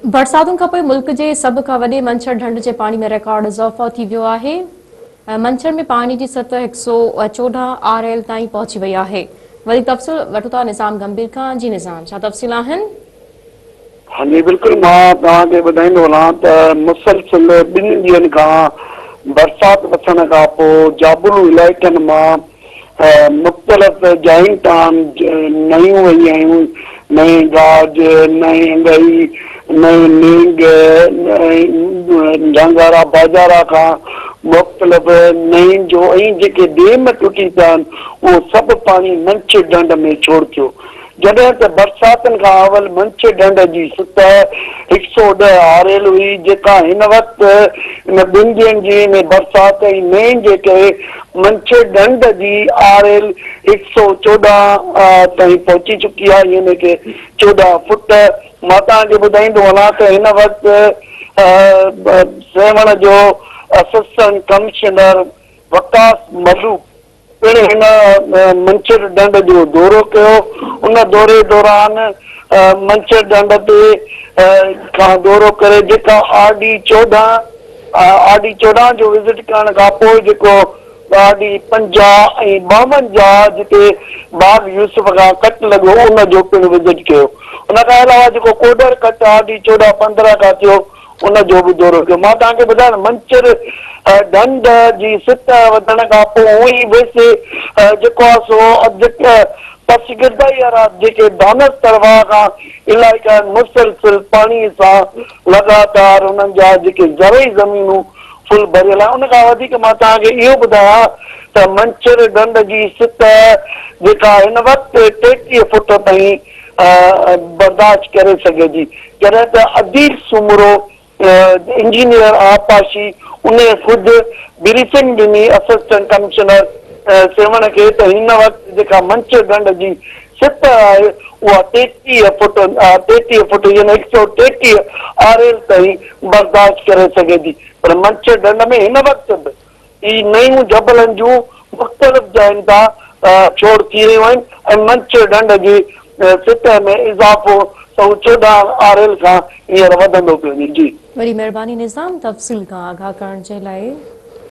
बरसातुनि खां पोइ मुल्क जे सभ खां वॾे मंछर ढंढ जे पाणी में रिकॉर्ड इज़ाफ़ो थी वियो आहे। मंछर में पाणी जी सतह 114 RL ताईं पहुची वई आहे। वधीक तफ़सील वठूं था निज़ाम गंभीर खां। जी निज़ाम, छा तफ़सील आहिनि? हाँ जी बिल्कुल, मां तव्हांखे ॿुधाईंदो वञा त मुसलसिल 2 ॾींहंनि खां बरसाति वसण खां पोइ जाबुलू इलाइक़नि मां मुख़्तलिफ़ जायुनि तां नयूं वई आहियूं, नई गाज, नई अंगई, नई नींग, झंगारा बाज़ारा खां मुख़्तलिफ़ नई जो ऐं जेके डेम टुटी पिया आहिनि उहो सभु पाणी मंच ढंढ में छोड़ियो। जॾहिं त बरसातुनि खां अवल मंच ढंढ जी सतह 110 RL हुई, जेका हिन वक़्तु इन 2 ॾींहंनि जी में बरसाति ऐं मेन जे करे मंच ढंढ जी RL 114 ताईं पहुची चुकी आहे, यानी कि 14 फुट। मां तव्हांखे ॿुधाईंदो वञा त हिन वक़्तु सेवण जो असिस्टेंट कमिश्नर वकास मलू पिण हिन मंछर ढंढ जो दौरो कयो। उन दौरे दौरान मंछर ढंढ ते खां दौरो करे जेका RD 14 जो विज़िट करण खां पोइ जेको RD 50 ऐं 52 जिते बाग यूसुफ खां कट लॻो उन जो पिण विज़िट कयो। उन खां अलावा जेको कोडर कट RD 14-15 खां थियो उन जो बि दौरो कयो। मां तव्हांखे ॿुधायां मंछर ढंढ जी सतह वधण खां पोइ उहो ई वैसे जेको आहे सो पसगिरदाई वारा जेके दानस तरवा खां इलाइक़ा मुसलसिल पाणीअ सां लगातार उन्हनि जा जेके ज़रई ज़मीनूं फुल भरियल आहे। उन खां वधीक मां तव्हांखे इहो ॿुधायां त मंछर ढंढ जी सतह जेका हिन वक़्तु 33 फुट ताईं बर्दाश्त करे सघे थी, जॾहिं त अदील सुमरो इंजीनियर आपाशी उन ख़ुदि ब्रीफिंग ॾिनी असिस्टेंट कमिश्नर सेवण खे त हिन वक़्तु जेका मंछर ढंढ जी सतह आहे उहा 33 फुट यानी 133 RL ताईं बर्दाश्त करे सघे थी। पर मंछर ढंढ में हिन वक़्तु बि ई नयूं जबलनि जूं मुख़्तलिफ़ जायुनि तां छोड़ थी रहियूं आहिनि ऐं मंछर ढंढ जी सतह में इज़ाफ़ो 114 RL खां हींअर वधंदो पियो वञे। जी वॾी महिरबानी निज़ाम, तफ़सील खां आगाह करण जे लाइ।